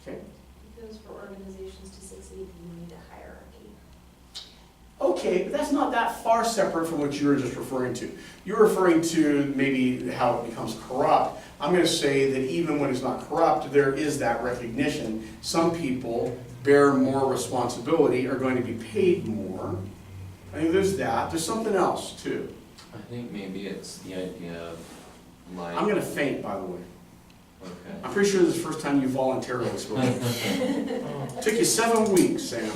Okay. Because for organizations to succeed, you need a hierarchy. Okay, but that's not that far separate from what you were just referring to. You're referring to maybe how it becomes corrupt. I'm going to say that even when it's not corrupt, there is that recognition. Some people bear more responsibility, are going to be paid more. I think there's that. There's something else too. I think maybe it's the idea of like. I'm going to faint, by the way. Okay. I'm pretty sure this is the first time you voluntarily spoke. Took you 7 weeks, Sam.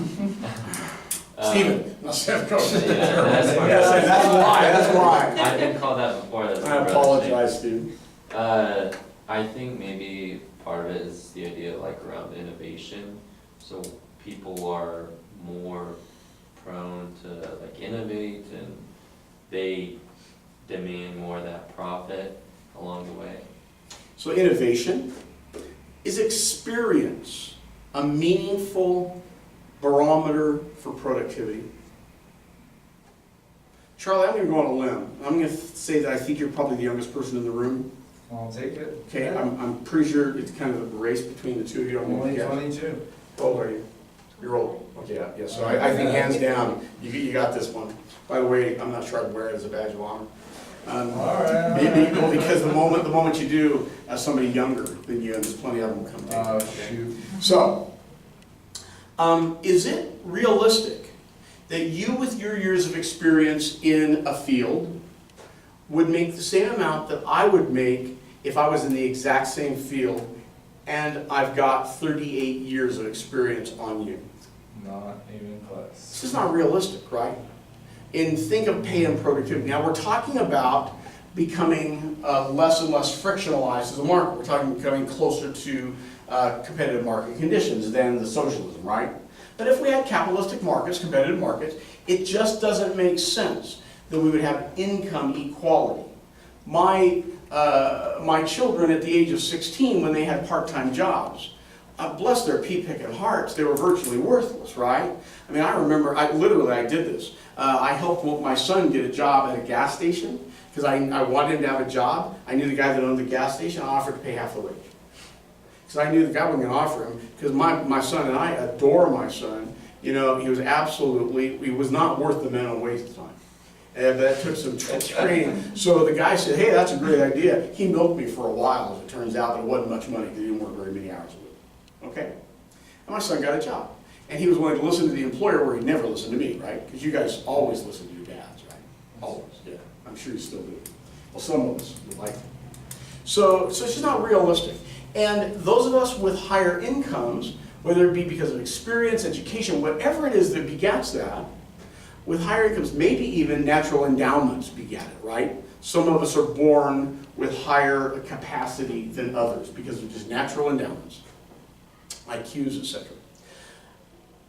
Steven, not Sam. Yeah, that's why. Yes, that's why. That's why. I didn't call that before. That's I apologize, Steve. I think maybe part of it is the idea like around innovation. So people are more prone to like innovate, and they demand more of that profit along the way. So innovation is experience a meaningful barometer for productivity. Charlie, I'm going to go on a limb. I'm going to say that I think you're probably the youngest person in the room. I'll take it. Okay, Yeah. I'm pretty sure it's kind of a race between the two of you. I'm Only gonna guess. 22. How old are you? You're old. Okay, yeah. So I think hands down, you got this one. By the way, I'm not sure I'd wear it as a badge of honor. All right. Maybe because the moment you do, as somebody younger than you, and there's plenty of them come take Oh, it, okay? shoot. So, is it realistic that you, with your years of experience in a field, would make the same amount that I would make if I was in the exact same field and I've got 38 years of experience on you? Not even close. This is not realistic, right? And think of pay and productivity. Now we're talking about becoming less and less frictionalized as a market. We're talking becoming closer to competitive market conditions than the socialism, right? But if we had capitalistic markets, competitive markets, it just doesn't make sense that we would have income equality. My children at the age of 16, when they had part-time jobs, bless their pea-picking hearts, they were virtually worthless, right? I mean, I remember, I did this. I helped my son get a job at a gas station because I wanted him to have a job. I knew the guy that owned the gas station. I offered to pay half the wage. Because I knew the guy wasn't going to offer him, because my son, and I adore my son, you know, he was not worth the minimum wage at the time. And that took some training. So the guy said, hey, that's a great idea. He milked me for a while, as it turns out, but it wasn't much money because he didn't work very many hours a week. Okay? And my son got a job. And he was willing to listen to the employer where he'd never listened to me, right? Because you guys always listen to your dads, right? Always, yeah. I'm sure you still do. Well, some of us would like to. So it's just not realistic. And those of us with higher incomes, whether it be because of experience, education, whatever it is that begets that, with higher incomes, maybe even natural endowments beget it, right? Some of us are born with higher capacity than others because of just natural endowments, IQs, etc.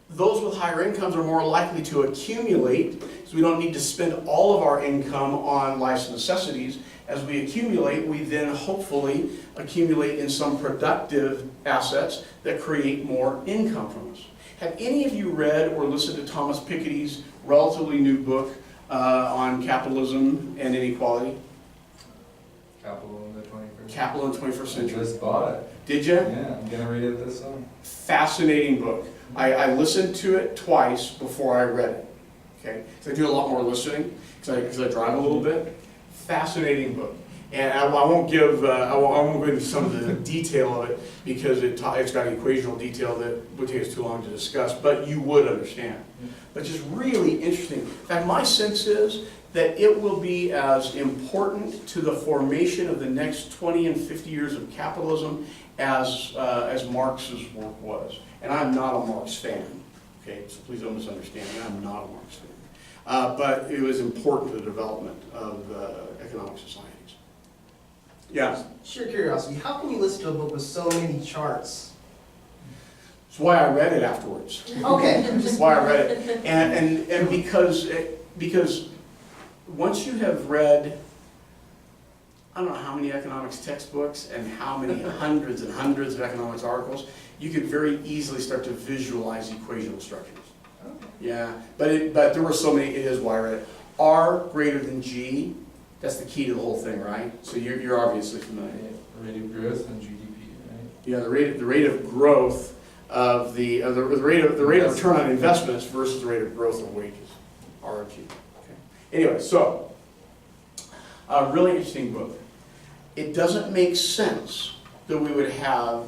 Those with higher incomes are more likely to accumulate, because we don't need to spend all of our income on life's necessities. As we accumulate, we then hopefully accumulate in some productive assets that create more income from us. Have any of you read or listened to Thomas Piketty's relatively new book on capitalism and inequality? Capital in the 21st. Capital in the 21st I Century. just bought it. Did you? Yeah, I'm gonna read it this summer. Fascinating book. I listened to it twice before I read it. Okay, so I do a lot more listening because I drive a little bit. Fascinating book, and I won't give I won't go into some of the detail of it because it's got equational detail that would take us too long to discuss. But you would understand. But just really interesting. In fact, my sense is that it will be as important to the formation of the next 20 and 50 years of capitalism as Marx's work was. And I'm not a Marx fan, okay? So please don't misunderstand me. I'm not a Marx fan. But it was important to the development of economic societies. Yeah? Sheer curiosity, how can you listen to a book with so many charts? That's why I read it afterwards. Okay. That's why I read it. And because once you have read, I don't know how many economics textbooks and how many hundreds and hundreds of economics articles, you could very easily start to visualize equational structures. Yeah, but there were so many, it is why I read it. R greater than G, that's the key to the whole thing, right? So you're obviously familiar. Rate of growth and GDP, right? Yeah, the rate of growth of the rate of return on investments versus the rate of growth of wages, ROG. Okay. Anyway, so a really interesting book. It doesn't make sense that we would have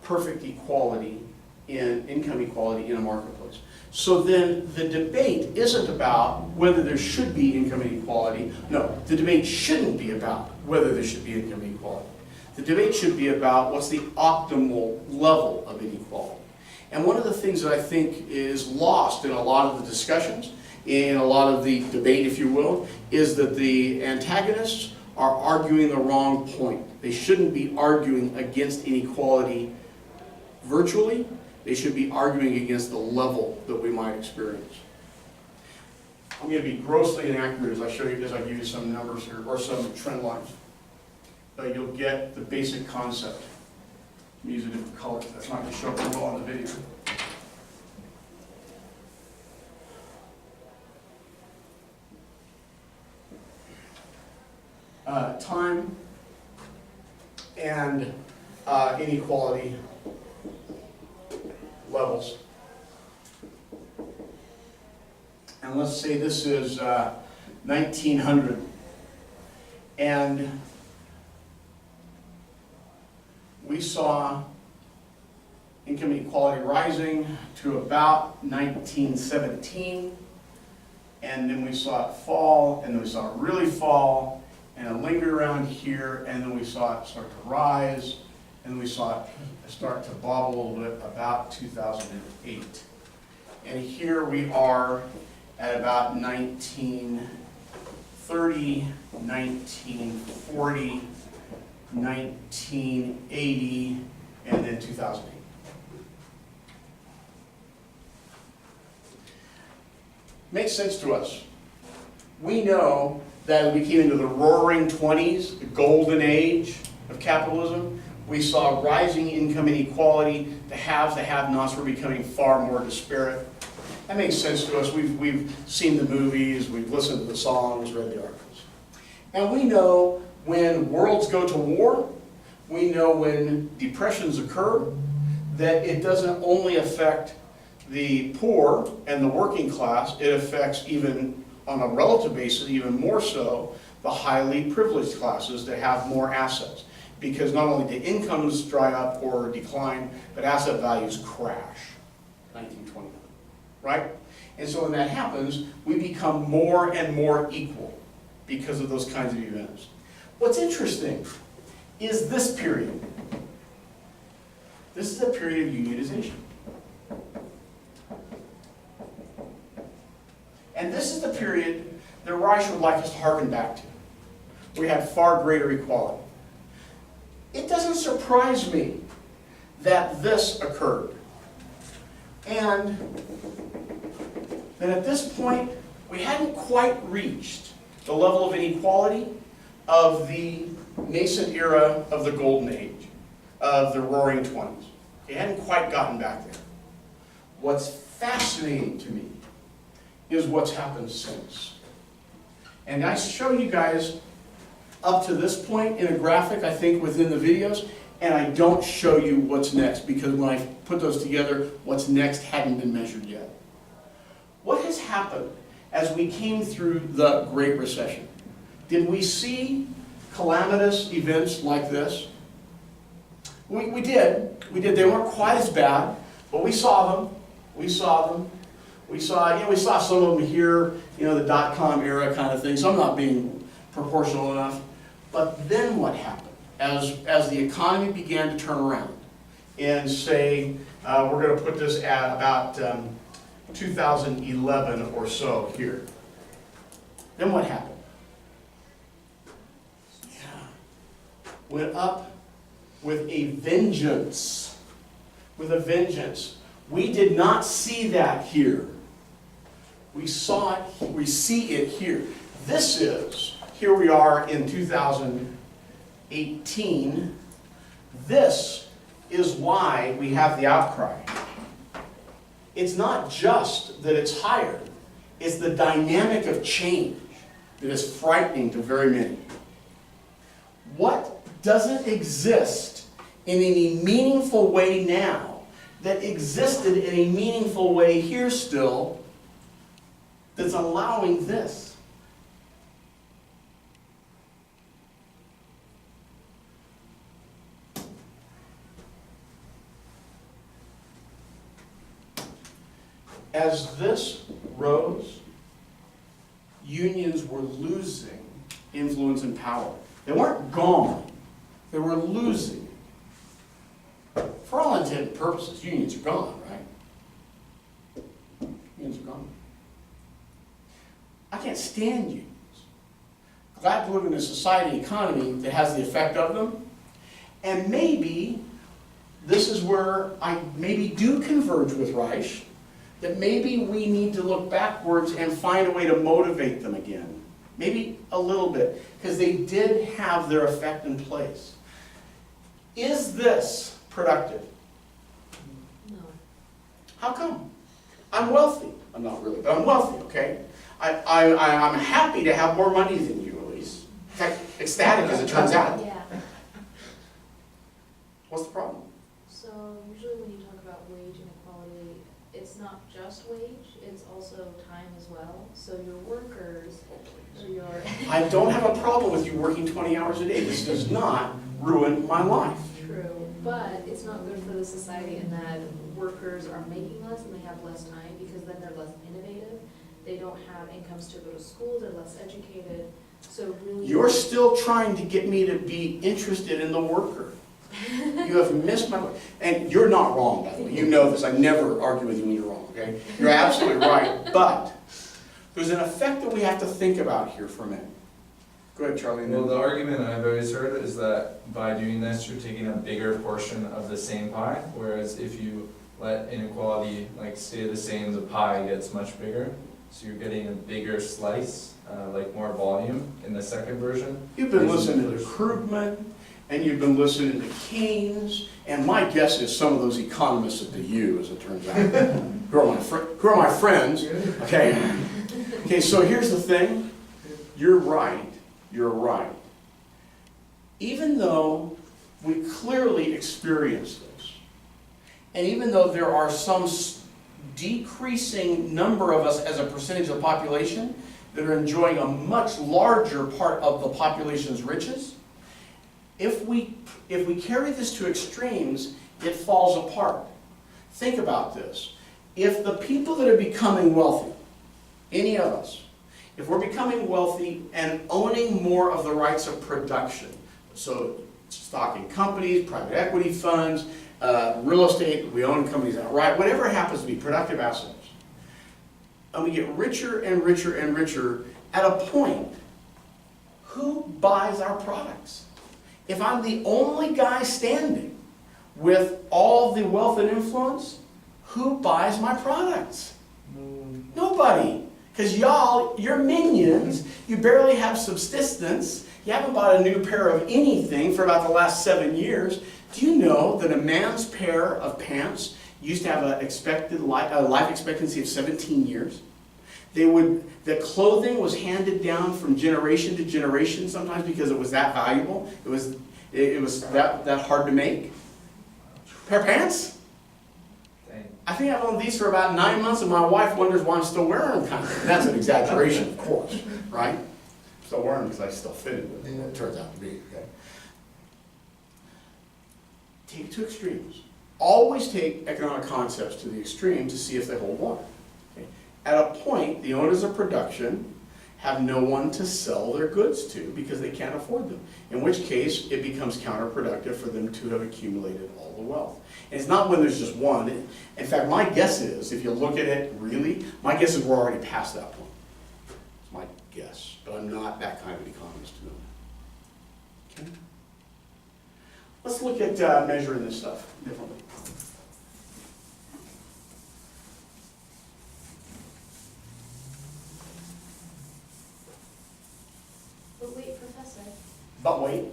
perfect equality in income equality in a marketplace. So then the debate isn't about whether there should be income inequality. No, the debate shouldn't be about whether there should be income inequality. The debate should be about what's the optimal level of inequality. And one of the things that I think is lost in a lot of the discussions, in a lot of the debate, if you will, is that the antagonists are arguing the wrong point. They shouldn't be arguing against inequality virtually. They should be arguing against the level that we might experience. I'm going to be grossly inaccurate as I give you some numbers here, or some trend lines. But you'll get the basic concept. I'm using a different color. That's not going to show up well on the video. Time and inequality levels. And let's say this is 1900. And we saw income inequality rising to about 1917. And then we saw it fall, and then we saw it really fall, and it lingered around here, and then we saw it start to rise, and we saw it start to bobble a little bit about 2008. And here we are at about 1930, 1940, 1980, and then 2008. Makes sense to us. We know that we came into the roaring 20s, the golden age of capitalism. We saw rising income inequality. The haves, the have-nots were becoming far more disparate. That makes sense to us. We've seen the movies, we've listened to the songs, read the articles. And we know when worlds go to war, we know when depressions occur, that it doesn't only affect the poor and the working class, it affects, even on a relative basis, even more so, the highly privileged classes that have more assets. Because not only do incomes dry up or decline, but asset values crash. 1929, right? And so when that happens, we become more and more equal because of those kinds of events. What's interesting is this period. This is a period of unionization. And this is the period that Reich would like us to harken back to. We had far greater equality. It doesn't surprise me that this occurred. And that at this point, we hadn't quite reached the level of inequality of the nascent era of the golden age, of the roaring 20s. It hadn't quite gotten back there. What's fascinating to me is what's happened since. And I show you guys up to this point in a graphic, I think, within the videos, and I don't show you what's next, because when I put those together, what's next hadn't been measured yet. What has happened as we came through the Great Recession? Did we see calamitous events like this? We did. They weren't quite as bad, but we saw them. We saw them. We saw some of them here, the dot-com era kind of thing, so I'm not being proportional enough. But then what happened? As the economy began to turn around and say, we're going to put this at about 2011 or so here. Then what happened? Went up with a vengeance. With a vengeance. We did not see that here. We saw it, we see it here. Here we are in 2018. This is why we have the outcry. It's not just that it's higher, it's the dynamic of change that is frightening to very many. What doesn't exist in any meaningful way now that existed in a meaningful way here still that's allowing this? As this rose, unions were losing influence and power. They weren't gone, they were losing. For all intents and purposes, unions are gone, right? Unions are gone. I can't stand unions. Glad to live in a society and economy that has the effect of them. And maybe this is where I maybe do converge with Reich, that maybe we need to look backwards and find a way to motivate them again. Maybe a little bit, because they did have their effect in place. Is this productive? No. How come? I'm wealthy. I'm not really, but I'm wealthy, okay? I'm happy to have more money than you, Elise. In fact, ecstatic as it turns out. Yeah, What's the problem? so usually when you talk about wage inequality, it's not just wage, it's also time as well. So your workers, or your, I don't have a problem with you working 20 hours a day. This does not ruin my life. true, but it's not good for the society in that workers are making less and they have less time because then they're less innovative. They don't have incomes to go to school, they're less educated, so really. You're still trying to get me to be interested in the worker. You have missed my point. And you're not wrong, by the way. You know this. I never argue with you when you're wrong, okay? You're absolutely right. But there's an effect that we have to think about here for a minute. Go ahead, Charlie. Well, the argument I've always heard is that by doing this, you're taking a bigger portion of the same pie, whereas if you let inequality like stay the same, the pie gets much bigger. So you're getting a bigger slice, like more volume in the second version. You've been listening to Krugman, and you've been listening to Keynes, and my guess is some of those economists at the U, as it turns out, who are my friends, okay? Okay, so here's the thing. You're right. You're right. Even though we clearly experience this, and even though there are some decreasing number of us as a percentage of the population that are enjoying a much larger part of the population's riches, if we carry this to extremes, it falls apart. Think about this. If the people that are becoming wealthy, any of us, if we're becoming wealthy and owning more of the rights of production, so stock in companies, private equity funds, real estate, we own companies outright, whatever it happens to be, productive assets, and we get richer and richer and richer, at a point, who buys our products? If I'm the only guy standing with all the wealth and influence, who buys my products? Nobody. Because y'all, you're minions, you barely have subsistence, you haven't bought a new pair of anything for about the last 7 years. Do you know that a man's pair of pants used to have a life expectancy of 17 years? The clothing was handed down from generation to generation sometimes because it was that valuable. It was that hard to make. Pair of pants? Dang. I think I've owned these for about 9 months and my wife wonders why I'm still wearing them. Kind of. That's an exaggeration, of course, right? Still wearing them because I still fit it with what it turns out to be, okay? Take it to extremes. Always take economic concepts to the extreme to see if they hold water. Okay? At a point, the owners of production have no one to sell their goods to because they can't afford them. In which case, it becomes counterproductive for them to have accumulated all the wealth. And it's not when there's just one. In fact, my guess is, if you look at it really, my guess is we're already past that point. It's my guess, but I'm not that kind of economist to know that. Okay? Let's look at measuring this stuff differently. But wait, Professor, But wait.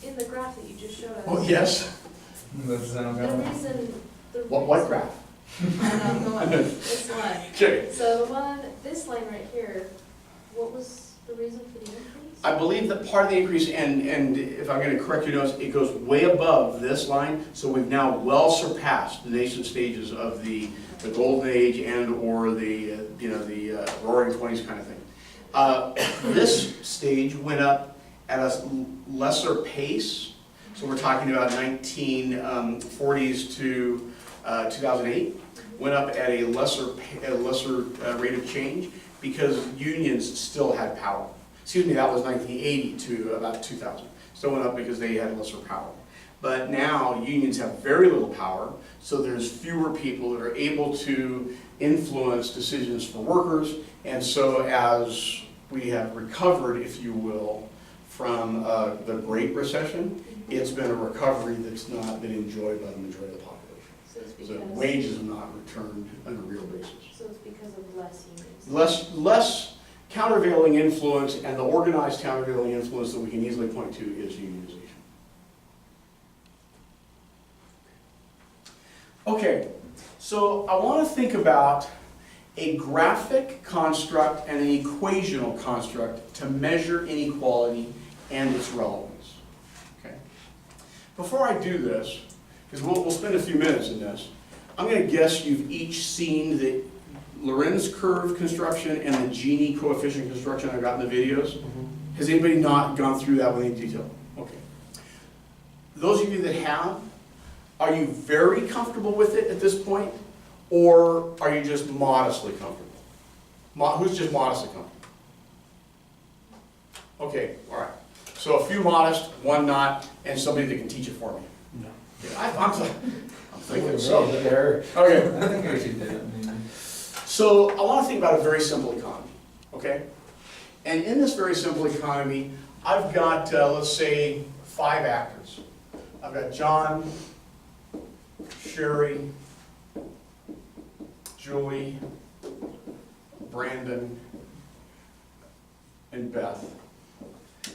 in the graph that you just showed us. Oh, yes. That's The reason. What graph? I don't know, this one. Okay. So this line right here, what was The reason for the increase? I believe that part of the increase, and if I'm gonna correct your notes, it goes way above this line, so we've now well surpassed the nascent stages of the golden age and/or the, roaring 20s kind of thing. This stage went up at a lesser pace, so we're talking about 1940s to 2008, went up at a lesser rate of change because unions still had power. Excuse me, that was 1980 to about 2000. Still went up because they had lesser power. But now unions have very little power, so there's fewer people that are able to influence decisions for workers, and so as we have recovered, if you will, from the Great Recession, it's been a recovery that's not been enjoyed by the majority of the population. So it's So because, wages have not returned on a real basis. so it's because of less unions? Less countervailing influence, and the organized countervailing influence that we can easily point to is unionization. Okay, so I want to think about a graphic construct and an equational construct to measure inequality and its relevance. Okay. Before I do this, because we'll spend a few minutes in this, I'm going to guess you've each seen the Lorenz curve construction and the Gini coefficient construction I got in the videos. Has anybody not gone through that with any detail? Okay. Those of you that have, are you very comfortable with it at this point? Or are you just modestly comfortable? Who's just modestly comfortable? Okay, all right. So a few modest, one not, and somebody that can teach it for me. No. Yeah, I'm thinking so. There. Okay. I think I actually did it, maybe. So I want to think about a very simple economy, okay? And in this very simple economy, I've got, let's say, 5 actors. I've got John, Sherry, Julie, Brandon, and Beth.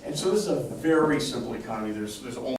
And so this is a very simple economy. There's only